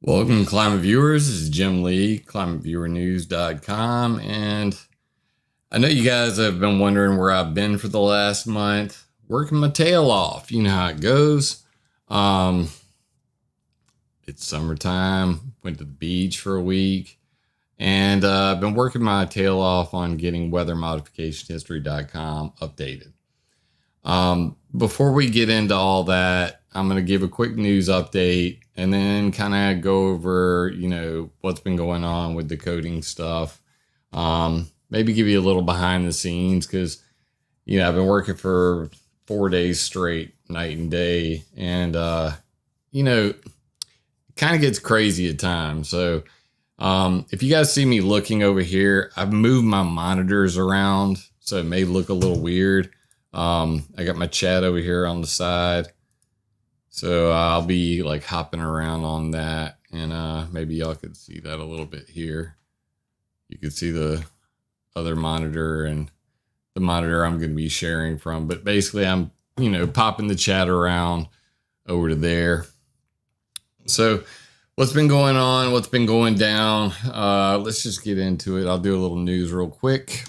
Welcome, Climate Viewers. This is Jim Lee, ClimateViewerNews.com. And I know you guys have been wondering where I've been for the last month. Working my tail off. You know how it goes. It's summertime. Went to the beach for a week. And I've been working my tail off on getting weathermodificationhistory.com updated. Before we get into all that, I'm going to give a quick news update and then kind of go over, what's been going on with the coding stuff. Maybe give you a little behind the scenes because, I've been working for 4 days straight, night and day. And, it kind of gets crazy at times. So if you guys see me looking over here, I've moved my monitors around, so it may look a little weird. I got my chat over here on the side. So I'll be like hopping around on that, and maybe y'all could see that a little bit here. You could see the other monitor and the monitor I'm going to be sharing from. But basically I'm, popping the chat around over to there. So what's been going on? What's been going down? Let's just get into it. I'll do a little news real quick.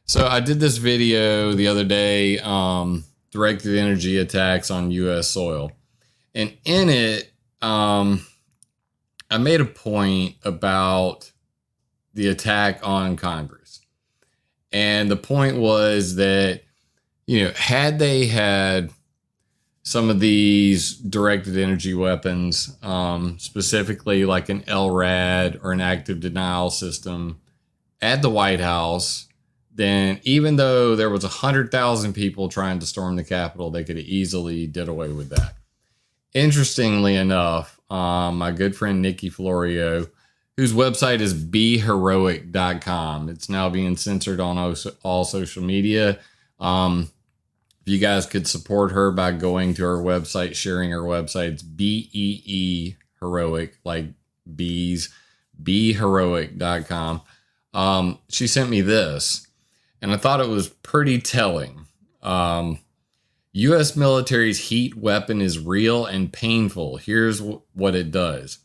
So I did this video the other day, directed energy attacks on U.S. soil. And in it, I made a point about the attack on Congress. And the point was that, had they had some of these directed energy weapons, specifically like an LRAD or an active denial system at the White House, then even though there was 100,000 people trying to storm the Capitol, they could have easily did away with that. Interestingly enough, my good friend Nikki Florio, whose website is beheroic.com, it's now being censored on all social media. If you guys could support her by going to her website, sharing her website, it's BEE heroic, like bees, beheroic.com. She sent me this, and I thought it was pretty telling. U.S. military's heat weapon is real and painful. Here's what it does.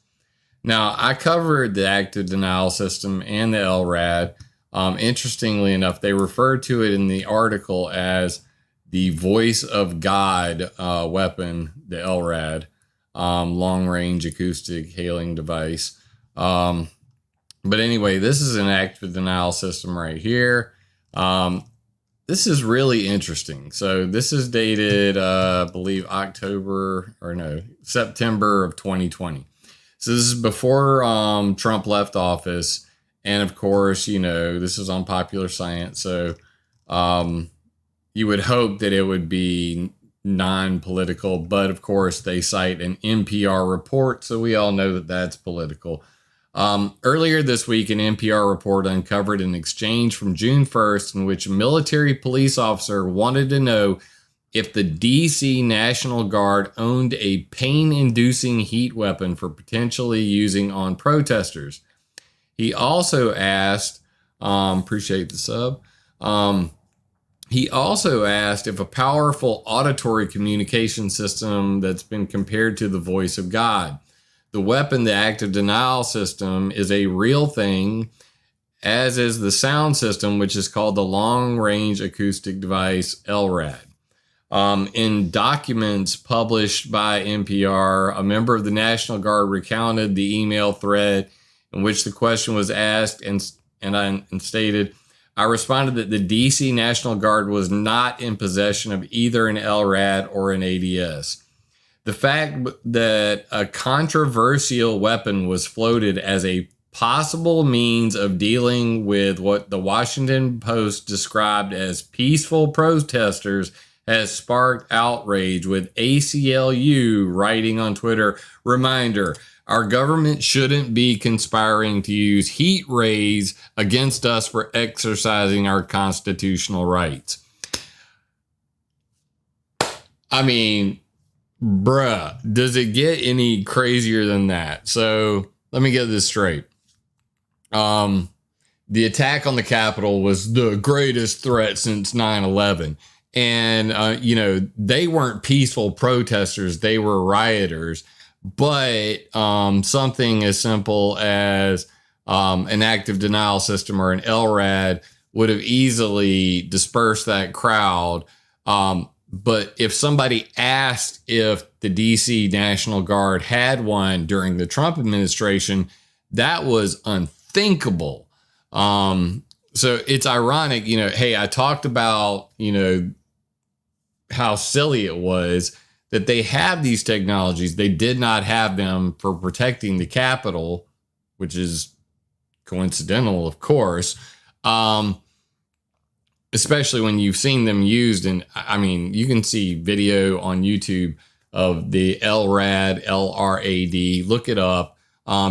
Now, I covered the active denial system and the LRAD. Interestingly enough, they refer to it in the article as the voice of God weapon, the LRAD, long-range acoustic hailing device. But anyway, this is an active denial system right here. This is really interesting. So this is dated, I believe, September of 2020. So this is before Trump left office. And of course, this is on Popular Science. So you would hope that it would be non-political. But of course, they cite an NPR report. So we all know that that's political. Earlier this week, an NPR report uncovered an exchange from June 1st in which a military police officer wanted to know if the DC National Guard owned a pain-inducing heat weapon for potentially using on protesters. He also asked, appreciate the sub, he also asked if a powerful auditory communication system that's been compared to the voice of God. The weapon, the active denial system, is a real thing, as is the sound system, which is called the long-range acoustic device, LRAD. In documents published by NPR, a member of the National Guard recounted the email thread in which the question was asked and stated, I responded that the DC National Guard was not in possession of either an LRAD or an ADS. The fact that a controversial weapon was floated as a possible means of dealing with what the Washington Post described as peaceful protesters has sparked outrage, with ACLU writing on Twitter, reminder, our government shouldn't be conspiring to use heat rays against us for exercising our constitutional rights. I mean, bruh, does it get any crazier than that? So let me get this straight. The attack on the Capitol was the greatest threat since 9/11. And, they weren't peaceful protesters. They were rioters. But something as simple as an active denial system or an LRAD would have easily dispersed that crowd. But if somebody asked if the DC National Guard had one during the Trump administration, that was unthinkable. So it's ironic, hey, I talked about, how silly it was that they have these technologies. They did not have them for protecting the Capitol, which is coincidental, of course. Especially when you've seen them used. And I mean, you can see video on YouTube of the LRAD, LRAD, look it up,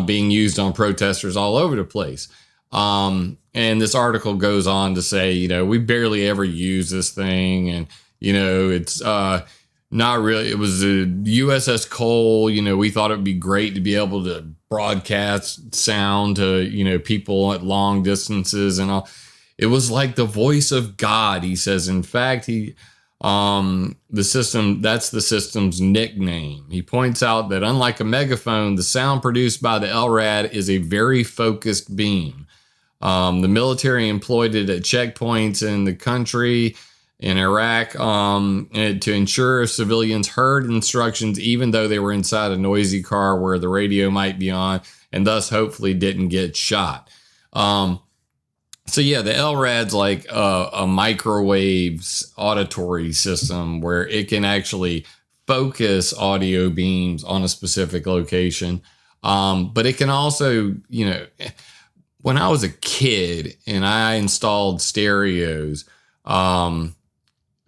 being used on protesters all over the place. And this article goes on to say, we barely ever use this thing. And, it's not really, it was a USS Cole. We thought it would be great to be able to broadcast sound to, people at long distances and all. It was like the voice of God, he says. In fact, that's the system's nickname. He points out that unlike a megaphone, the sound produced by the LRAD is a very focused beam. The military employed it at checkpoints in the country, in Iraq, to ensure civilians heard instructions, even though they were inside a noisy car where the radio might be on, and thus hopefully didn't get shot. So yeah, the LRAD's like a microwaves auditory system where it can actually focus audio beams on a specific location. But it can also, when I was a kid and I installed stereos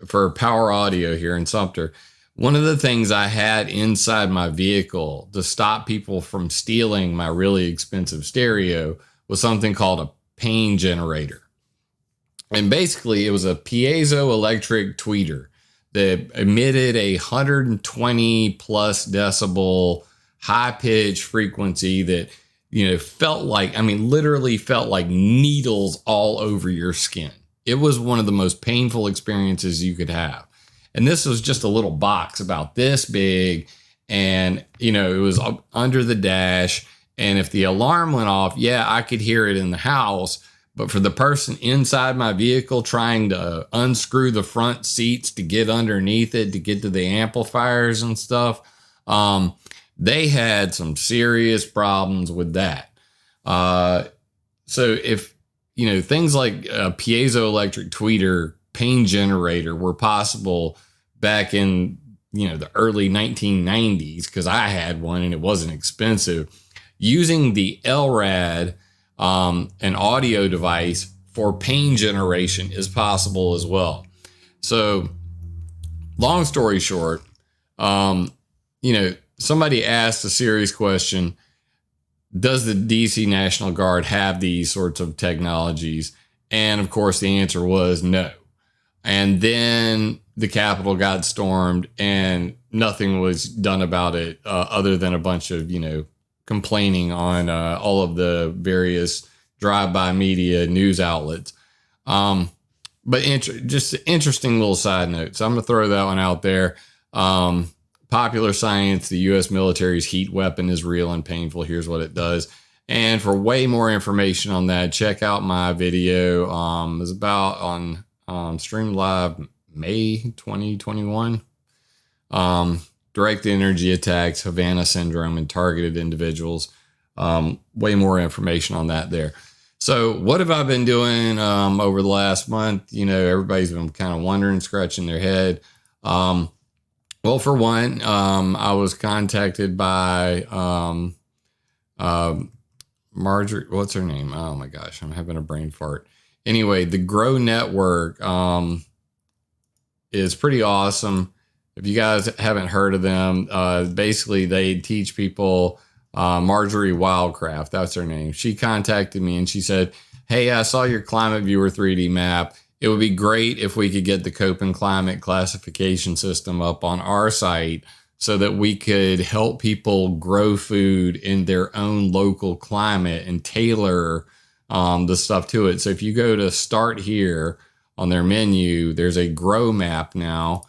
for power audio here in Sumter, one of the things I had inside my vehicle to stop people from stealing my really expensive stereo was something called a pain generator. And basically it was a piezoelectric tweeter that emitted 120 plus decibel high pitch frequency that, literally felt like needles all over your skin. It was one of the most painful experiences you could have. And this was just a little box about this big. And, it was under the dash. And if the alarm went off, I could hear it in the house. But for the person inside my vehicle trying to unscrew the front seats to get underneath it, to get to the amplifiers and stuff, they had some serious problems with that. So if, things like a piezoelectric tweeter pain generator were possible back in, the early 1990s, because I had one and it wasn't expensive, using the LRAD, an audio device for pain generation, is possible as well. So long story short, somebody asked a serious question: does the DC National Guard have these sorts of technologies? And of course the answer was no. And then the Capitol got stormed and nothing was done about it, other than a bunch of, complaining on all of the various drive-by media news outlets. But just an interesting little side note. So I'm going to throw that one out there. Popular Science, the U.S. military's heat weapon is real and painful. Here's what it does. And for way more information on that, check out my video. It was about on Stream Live May 2021. Direct energy attacks, Havana syndrome, and targeted individuals. Way more information on that there. So what have I been doing over the last month? Everybody's been kind of wondering, scratching their head. Well, for one, I was contacted by Marjorie. What's her name? Oh my gosh, I'm having a brain fart. Anyway, the Grow Network is pretty awesome. If you guys haven't heard of them, basically they teach people, Marjorie Wildcraft, that's her name. She contacted me and she said, hey, I saw your ClimateViewer 3D map. It would be great if we could get the Köppen climate classification system up on our site so that we could help people grow food in their own local climate and tailor the stuff to it. So if you go to Start Here on their menu, there's a grow map now,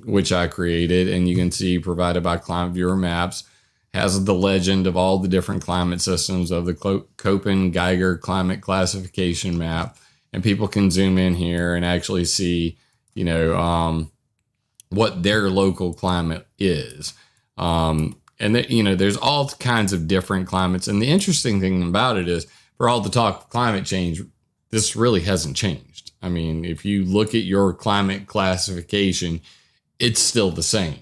which I created, and you can see provided by ClimateViewer Maps. has the legend of all the different climate systems of the Köppen-Geiger climate classification map. And people can zoom in here and actually see, what their local climate is. There's all kinds of different climates. And the interesting thing about it is, for all the talk of climate change, this really hasn't changed. I mean, if you look at your climate classification, it's still the same.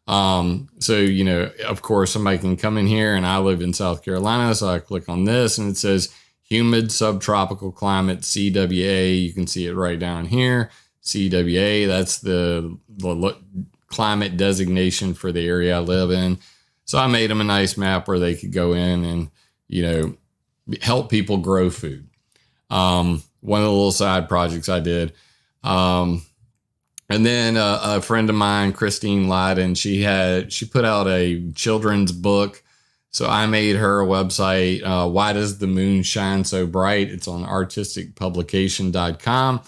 Of course, somebody can come in here, and I live in South Carolina, so I click on this and it says humid subtropical climate, CWA. You can see it right down here. CWA, that's the climate designation for the area I live in. So I made them a nice map where they could go in and, help people grow food. One of the little side projects I did. And then a friend of mine, Christine Lyden, she put out a children's book. So I made her a website, Why Does the Moon Shine So Bright? It's on artisticpublication.com.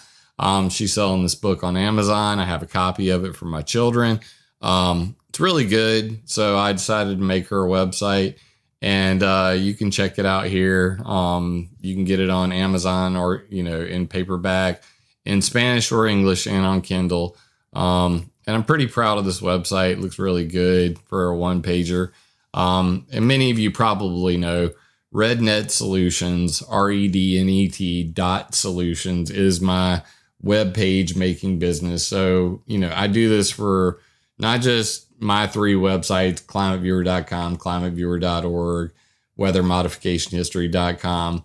She's selling this book on Amazon. I have a copy of it for my children. It's really good. So I decided to make her a website, and you can check it out here. You can get it on Amazon or, in paperback, in Spanish or English, and on Kindle. And I'm pretty proud of this website. It looks really good for a one-pager. And many of you probably know RedNet Solutions, REDNET.solutions is my web page making business. So, I do this for not just my 3 websites, ClimateViewer.com, ClimateViewer.org, WeatherModificationHistory.com.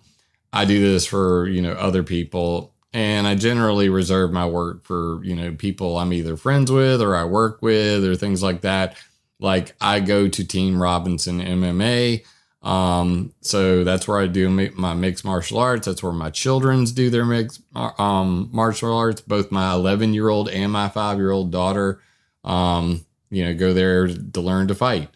I do this for, other people, and I generally reserve my work for, people I'm either friends with or I work with or things like that. Like I go to Team Robinson MMA. So that's where I do my mixed martial arts. That's where my children's do their mixed martial arts. Both my 11-year-old and my 5-year-old daughter, go there to learn to fight.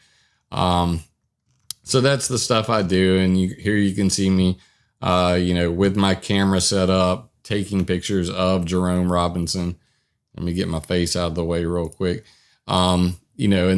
So that's the stuff I do. And here you can see me, with my camera set up, taking pictures of Jerome Robinson. Let me get my face out of the way real quick. And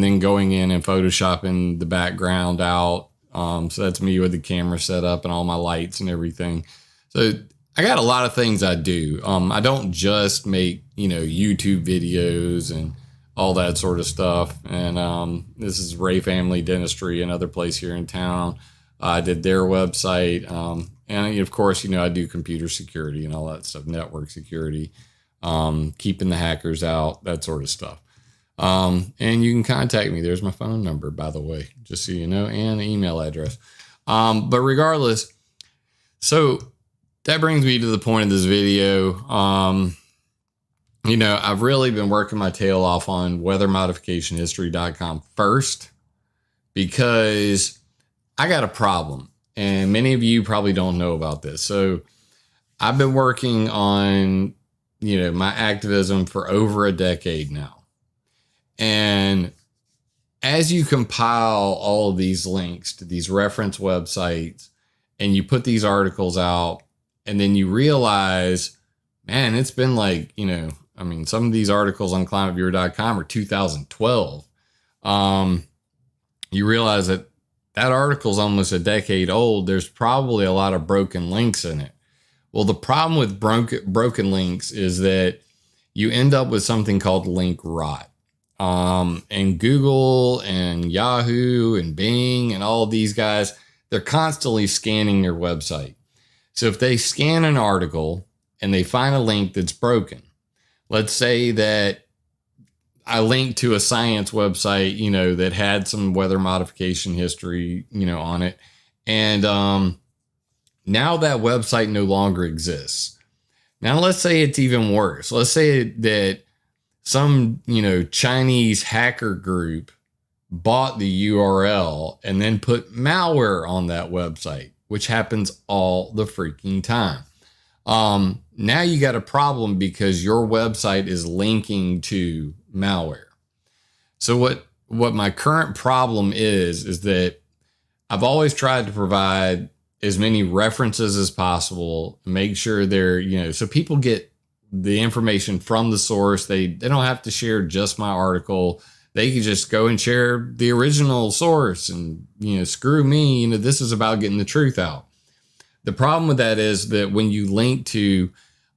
then going in and photoshopping the background out. So that's me with the camera set up and all my lights and everything. So I got a lot of things I do. I don't just make, YouTube videos and all that sort of stuff. And this is Ray Family Dentistry, another place here in town. I did their website. And of course, I do computer security and all that stuff, network security, keeping the hackers out, that sort of stuff. And you can contact me. There's my phone number, by the way, just so you know, and the email address. But regardless, so that brings me to the point of this video. I've really been working my tail off on weathermodificationhistory.com first, because I got a problem, and many of you probably don't know about this. So I've been working on, my activism for over a decade now. And as you compile all of these links to these reference websites and you put these articles out, and then you realize, man, it's been like, some of these articles on ClimateViewer.com are 2012. You realize that article is almost a decade old. There's probably a lot of broken links in it. Well, the problem with broken links is that you end up with something called link rot. And Google and Yahoo and Bing and all of these guys, they're constantly scanning your website. So if they scan an article and they find a link that's broken, let's say that I linked to a science website, that had some weather modification history, on it. And now that website no longer exists. Now, let's say it's even worse. Let's say that some, Chinese hacker group bought the URL and then put malware on that website, which happens all the freaking time. Now you got a problem because your website is linking to malware. So what my current problem is that I've always tried to provide as many references as possible, make sure they're, so people get the information from the source. They don't have to share just my article. They could just go and share the original source and, screw me. This is about getting the truth out. The problem with that is that when you link to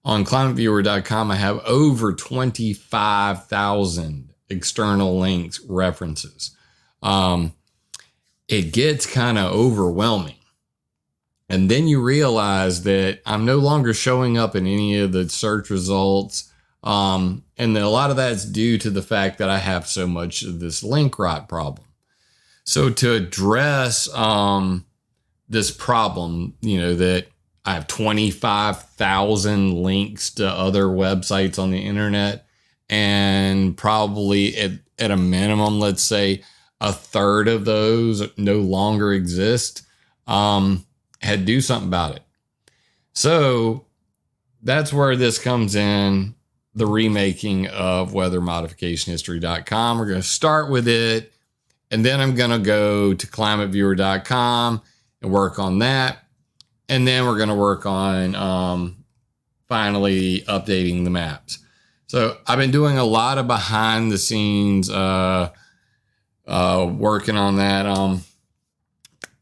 on ClimateViewer.com, I have over 25,000 external links references. It gets kind of overwhelming. And then you realize that I'm no longer showing up in any of the search results. And a lot of that's due to the fact that I have so much of this link rot problem. So to address this problem, that I have 25,000 links to other websites on the internet, and probably at a minimum, let's say a third of those no longer exist, had to do something about it. So that's where this comes in, the remaking of weathermodificationhistory.com. We're going to start with it, and then I'm going to go to ClimateViewer.com and work on that. And then we're going to work on finally updating the maps. So I've been doing a lot of behind the scenes working on that.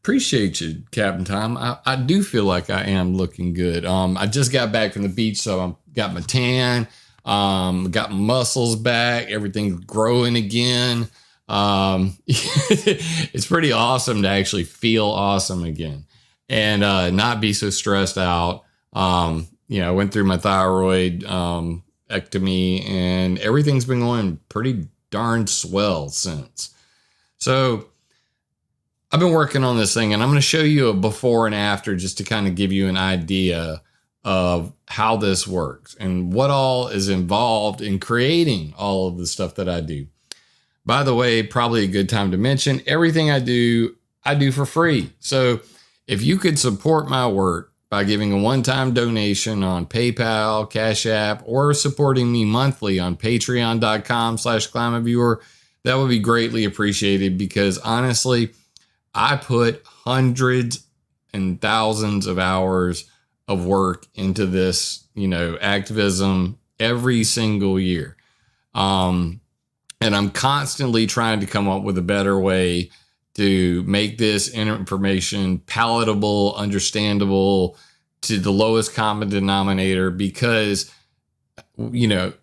Appreciate you, Captain Tom. I do feel like I am looking good. I just got back from the beach, so I got my tan, got my muscles back, everything's growing again. It's pretty awesome to actually feel awesome again and not be so stressed out. I went through my thyroid ectomy, and everything's been going pretty darn swell since. So I've been working on this thing, and I'm going to show you a before and after just to kind of give you an idea of how this works and what all is involved in creating all of the stuff that I do. By the way, probably a good time to mention, everything I do for free. So if you could support my work by giving a one-time donation on PayPal, Cash App, or supporting me monthly on patreon.com/ClimateViewer, that would be greatly appreciated, because honestly, I put hundreds and thousands of hours of work into this, activism every single year. And I'm constantly trying to come up with a better way to make this information palatable, understandable to the lowest common denominator, because,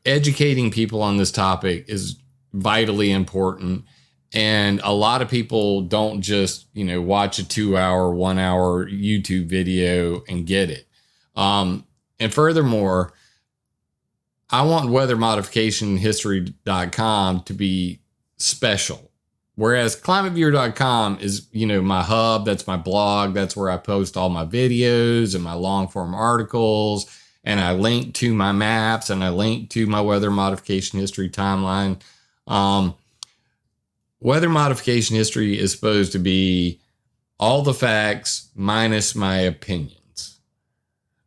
educating people on this topic is vitally important. And a lot of people don't just, watch a 2-hour, 1-hour YouTube video and get it. And furthermore, I want weathermodificationhistory.com to be special. Whereas ClimateViewer.com is, my hub. That's my blog. That's where I post all my videos and my long form articles. And I link to my maps, and I link to my weather modification history timeline. Weather modification history is supposed to be all the facts minus my opinions.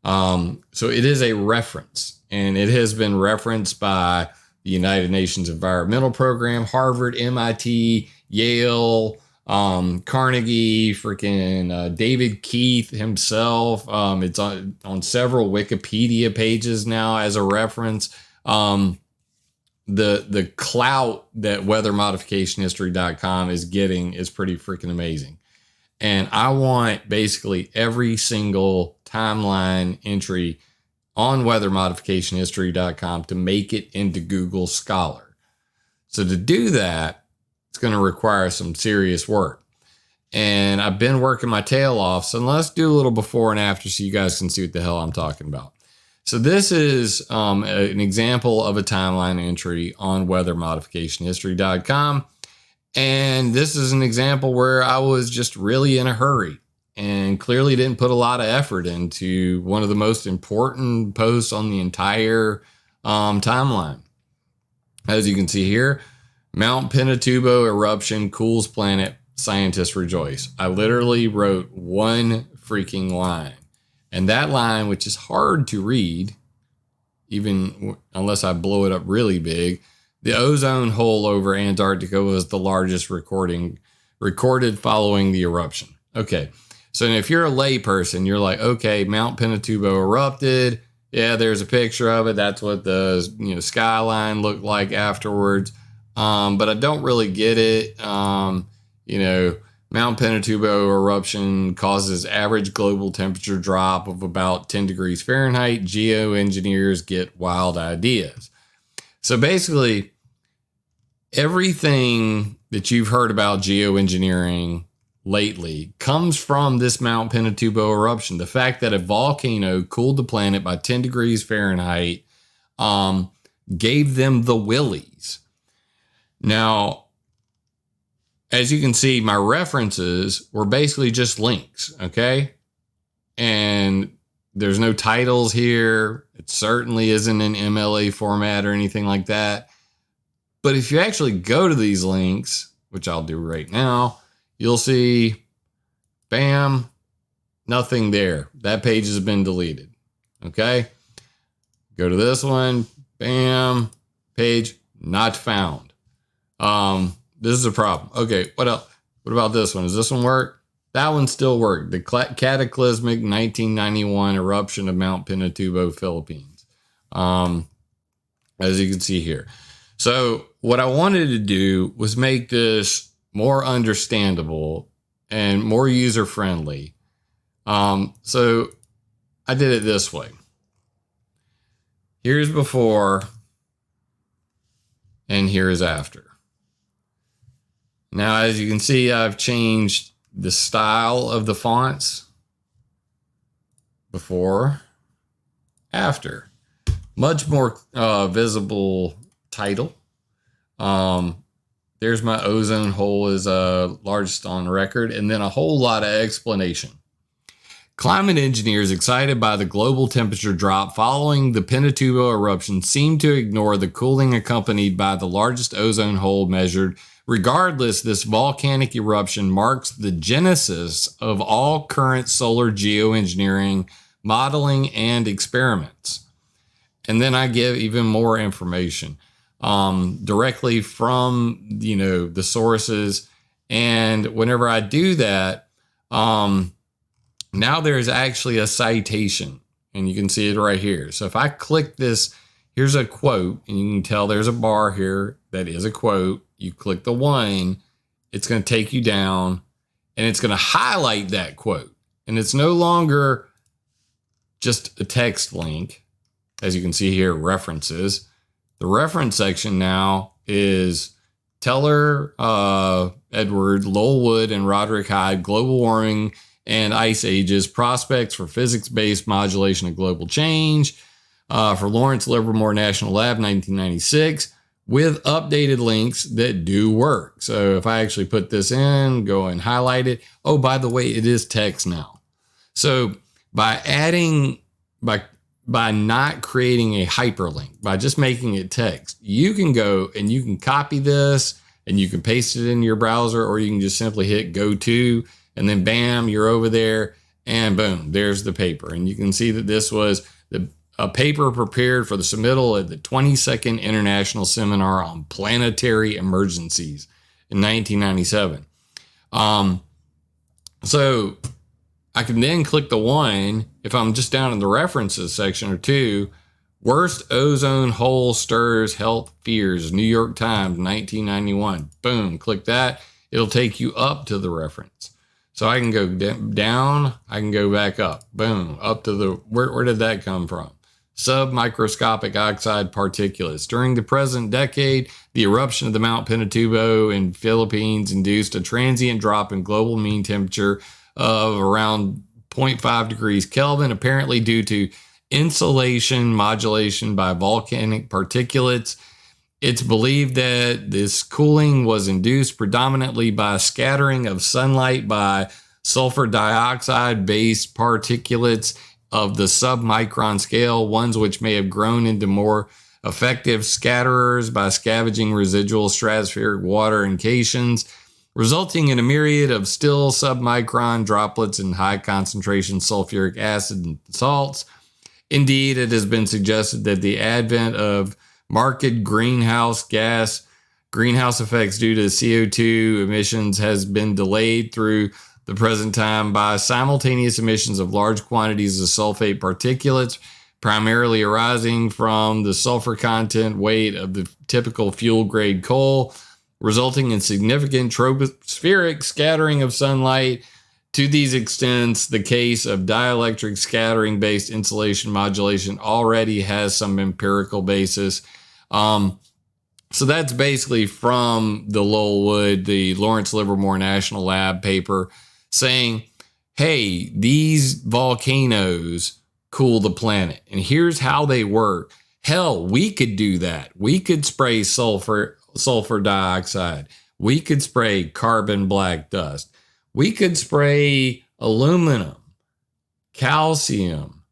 So it is a reference, and it has been referenced by the United Nations Environmental Program, Harvard, MIT, Yale, Carnegie, freaking David Keith himself. It's on several Wikipedia pages now as a reference. The clout that weathermodificationhistory.com is getting is pretty freaking amazing. And I want basically every single timeline entry on weathermodificationhistory.com to make it into Google Scholar. So to do that, it's going to require some serious work. And I've been working my tail off. So let's do a little before and after so you guys can see what the hell I'm talking about. So this is an example of a timeline entry on weathermodificationhistory.com. And this is an example where I was just really in a hurry and clearly didn't put a lot of effort into one of the most important posts on the entire timeline. As you can see here, Mount Pinatubo eruption cools planet, scientists rejoice. I literally wrote one freaking line. And that line, which is hard to read, even unless I blow it up really big, the ozone hole over Antarctica was the largest recorded following the eruption. Okay, so if you're a layperson, you're like, okay, Mount Pinatubo erupted. Yeah, there's a picture of it. That's what the skyline looked like afterwards. but I don't really get it. You know, Mount Pinatubo eruption causes average global temperature drop of about 10 degrees Fahrenheit. Geoengineers get wild ideas. So basically, everything that you've heard about geoengineering lately comes from this Mount Pinatubo eruption. The fact that a volcano cooled the planet by 10 degrees Fahrenheit gave them the willies. Now, as you can see, my references were basically just links, okay? And there's no titles here. It certainly isn't in MLA format or anything like that. But if you actually go to these links, which I'll do right now, you'll see, bam, nothing there. That page has been deleted, okay? Go to this one, bam, page not found. This is a problem. Okay, what else? What about this one? Does this one work? That one still worked. The cataclysmic 1991 eruption of Mount Pinatubo, Philippines. As you can see here. So what I wanted to do was make this more understandable and more user-friendly. So I did it this way. Here's before and here's after. Now, as you can see, I've changed the style of the fonts. Before, after. Much more visible title. There's my ozone hole is largest on record, and then a whole lot of explanation. Climate engineers excited by the global temperature drop following the Pinatubo eruption seem to ignore the cooling accompanied by the largest ozone hole measured. Regardless, this volcanic eruption marks the genesis of all current solar geoengineering modeling and experiments. And then I give even more information directly from, the sources. And whenever I do that, now there's actually a citation, and you can see it right here. So if I click this, here's a quote, and you can tell there's a bar here that is a quote. You click the one, it's going to take you down, and it's going to highlight that quote. And it's no longer just a text link. As you can see here, references. The reference section now is Teller, Edward, Lowellwood, and Roderick Hyde, Global Warming and Ice Ages, Prospects for Physics-Based Modulation of Global Change, for Lawrence Livermore National Lab, 1996, with updated links that do work. So if I actually put this in, go and highlight it. Oh, by the way, it is text now. So by not creating a hyperlink, by just making it text, you can go and you can copy this and you can paste it in your browser, or you can just simply hit go to, and then bam, you're over there, and boom, there's the paper. And you can see that this was a paper prepared for the submittal at the 22nd International Seminar on Planetary Emergencies in 1997. So I can then click the one, if I'm just down in the references section, or two, worst ozone hole stirs health fears, New York Times, 1991. Boom, click that. It'll take you up to the reference. So I can go down, I can go back up. Boom, up to the, where did that come from? Submicroscopic oxide particulates. During the present decade, the eruption of the Mount Pinatubo in Philippines induced a transient drop in global mean temperature of around 0.5 degrees Kelvin, apparently due to insulation modulation by volcanic particulates. It's believed that this cooling was induced predominantly by scattering of sunlight by sulfur dioxide-based particulates of the submicron scale, ones which may have grown into more effective scatterers by scavenging residual stratospheric water and cations, resulting in a myriad of still submicron droplets and high concentration sulfuric acid and salts. Indeed, it has been suggested that the advent of marked greenhouse effects due to CO2 emissions has been delayed through the present time by simultaneous emissions of large quantities of sulfate particulates primarily arising from the sulfur content weight of the typical fuel grade coal, resulting in significant tropospheric scattering of sunlight. To these extents, the case of dielectric scattering based insulation modulation already has some empirical basis. So that's basically from the Lowellwood, the Lawrence Livermore National Lab paper, saying, hey, these volcanoes cool the planet. And here's how they work. Hell, we could do that. We could spray sulfur dioxide. We could spray carbon black dust. We could spray aluminum, calcium,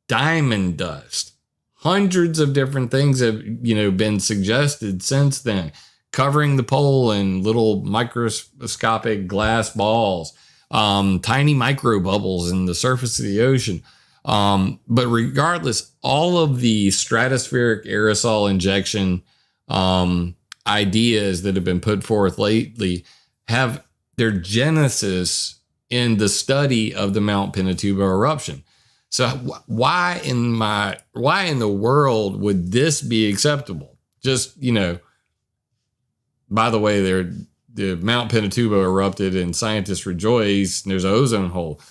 diamond dust. Hundreds of different things have, been suggested since then, covering the pole in little microscopic glass balls, tiny micro bubbles in the surface of the ocean. But regardless, all of the stratospheric aerosol injection ideas that have been put forth lately have their genesis in the study of the Mount Pinatubo eruption. So why in the world would this be acceptable? Just, by the way, the Mount Pinatubo erupted and scientists rejoice, and there's an ozone hole.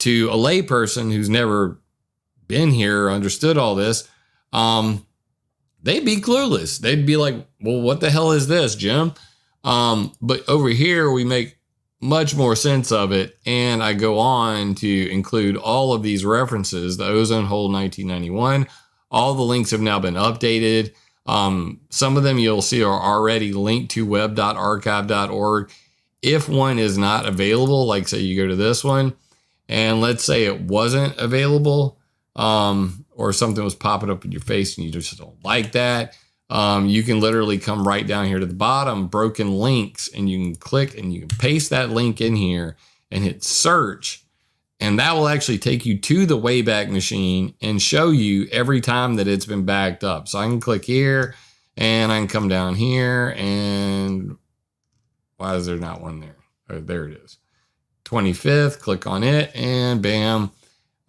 To a layperson who's never been here, understood all this, they'd be clueless. They'd be like, well, what the hell is this, Jim? But over here, we make much more sense of it. And I go on to include all of these references, the ozone hole 1991. All the links have now been updated. Some of them you'll see are already linked to web.archive.org. If one is not available, like say you go to this one, and let's say it wasn't available, or something was popping up in your face and you just don't like that, you can literally come right down here to the bottom, broken links, and you can click and you can paste that link in here and hit search. And that will actually take you to the Wayback Machine and show you every time that it's been backed up. So I can click here and I can come down here, and why is there not one there? Oh, there it is. 25th, click on it, and bam,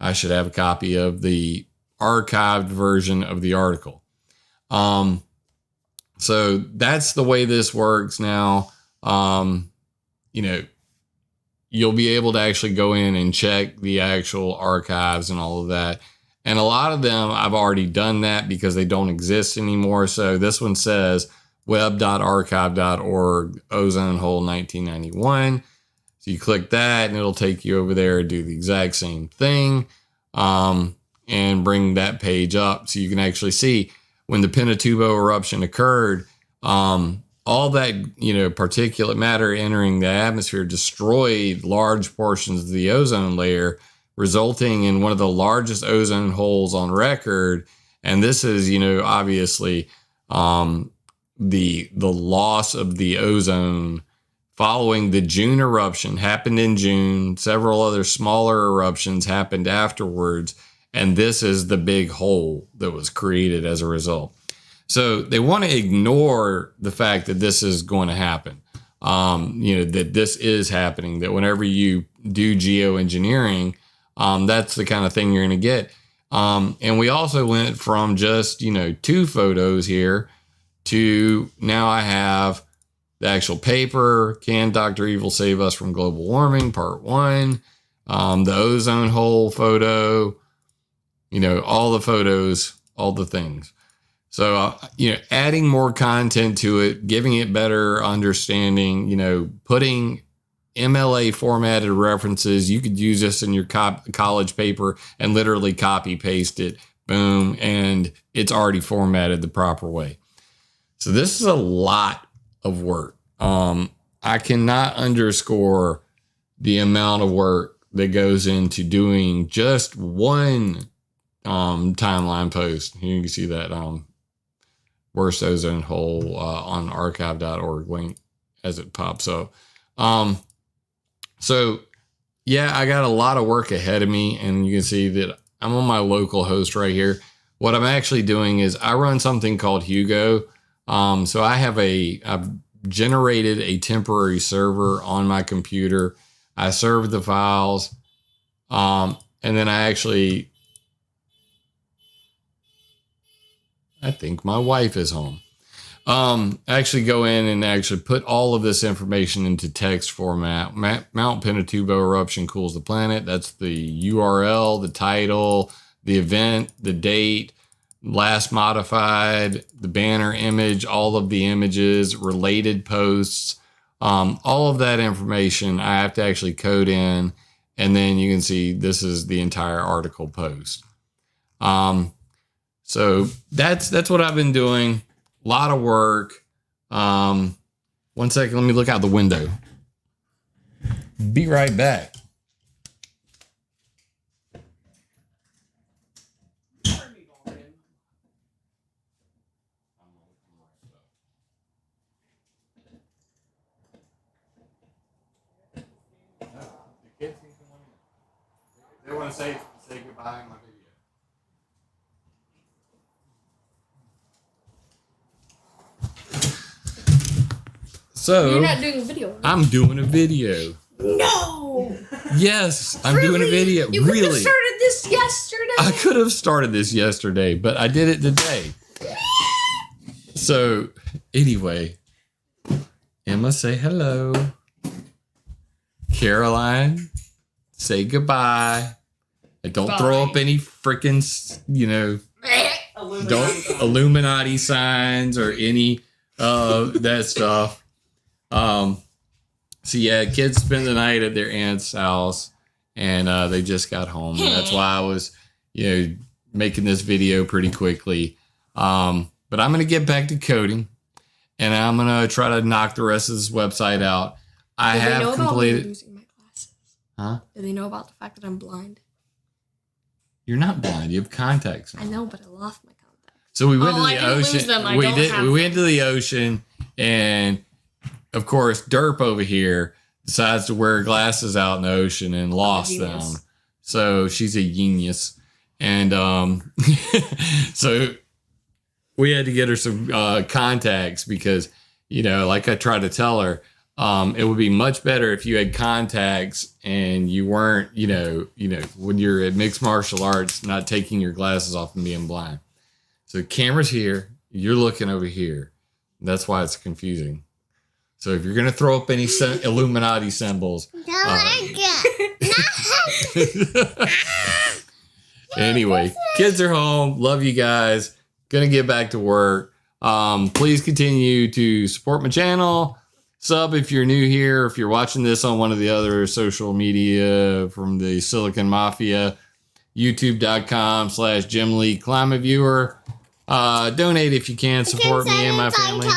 I should have a copy of the archived version of the article. So that's the way this works now. You'll be able to actually go in and check the actual archives and all of that. And a lot of them, I've already done that because they don't exist anymore. So this one says web.archive.org, ozone hole 1991. So you click that and it'll take you over there and do the exact same thing, and bring that page up so you can actually see when the Pinatubo eruption occurred, all that, particulate matter entering the atmosphere destroyed large portions of the ozone layer, resulting in one of the largest ozone holes on record. And this is, obviously, the loss of the ozone following the June eruption happened in June. Several other smaller eruptions happened afterwards. And this is the big hole that was created as a result. So they want to ignore the fact that this is going to happen, that this is happening, that whenever you do geoengineering, that's the kind of thing you're going to get. And we also went from just, 2 photos here to now I have the actual paper, Can Dr. Evil Save Us from Global Warming, Part 1, the ozone hole photo, all the photos, all the things. So, adding more content to it, giving it better understanding, putting MLA formatted references. You could use this in your college paper and literally copy paste it, boom, and it's already formatted the proper way. So this is a lot of work. I cannot underscore the amount of work that goes into doing just one timeline post. Here you can see that worst ozone hole on archive.org link as it pops up. So yeah, I got a lot of work ahead of me, and you can see that I'm on my local host right here. What I'm actually doing is I run something called Hugo. So I've generated a temporary server on my computer. I serve the files, and then I actually I think my wife is home. Actually go in and actually put all of this information into text format. Mount Pinatubo eruption cools the planet. That's the URL, the title, the event, the date, last modified, the banner image, all of the images, related posts, all of that information I have to actually code in. And then you can see this is the entire article post. So that's what I've been doing. A lot of work. 1 second, let me look out the window. Be right back. They want to say goodbye in my video. So you're not doing a video. Right? I'm doing a video. No. Yes, I'm doing a video. You could have started this yesterday. I could have started this yesterday, but I did it today. So anyway, Emma, say hello. Caroline, say goodbye. And don't throw up any freaking, don't Illuminati signs or any that stuff. So yeah, kids spend the night at their aunt's house, and they just got home. And that's why I was, making this video pretty quickly. But I'm gonna get back to coding, and I'm gonna try to knock the rest of this website out. I have completed. Losing my glasses? Huh? Do they know about the fact that I'm blind? You're not blind. You have contacts. I know, but I lost my contacts. So we went to the ocean. Lose them. We went to the ocean, and of course, Derp over here decides to wear glasses out in the ocean and lost them. So she's a genius, and so we had to get her some contacts because like I tried to tell her. It would be much better if you had contacts and you weren't, when you're at mixed martial arts, not taking your glasses off and being blind. So the camera's here, you're looking over here. That's why it's confusing. So if you're going to throw up any Illuminati symbols. Anyway, kids are home. Love you guys. Gonna get back to work. Please continue to support my channel. Sub if you're new here, if you're watching this on one of the other social media from the Silicon Mafia, youtube.com/Jim Lee ClimateViewer. Donate if you can, support me and my family.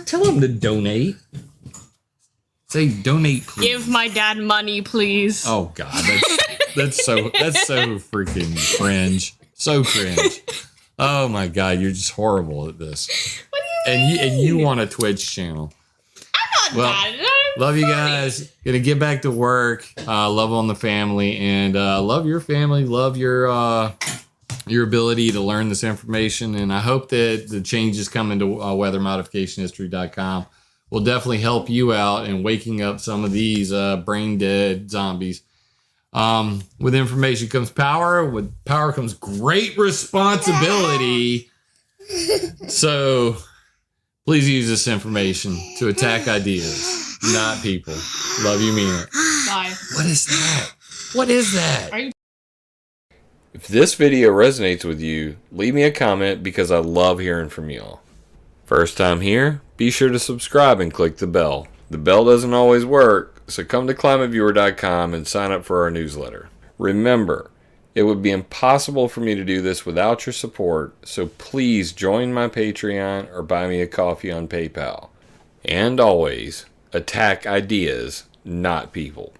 Tell them to donate. Say donate, please. Give my dad money, please. Oh God, that's so freaking cringe. So cringe. Oh my God, you're just horrible at this. What do you mean? And you want a Twitch channel. I'm not bad. Love you guys. Gonna get back to work. Love on the family, and love your family. Love your ability to learn this information. And I hope that the changes coming to weathermodificationhistory.com will definitely help you out in waking up some of these brain dead zombies. With information comes power. With power comes great responsibility. So please use this information to attack ideas, not people. Love you, mean it. Bye. What is that? What is that? If this video resonates with you, leave me a comment because I love hearing from y'all. First time here, be sure to subscribe and click the bell. The bell doesn't always work, so come to ClimateViewer.com and sign up for our newsletter. Remember, it would be impossible for me to do this without your support, so please join my Patreon or buy me a coffee on PayPal. And always, attack ideas, not people.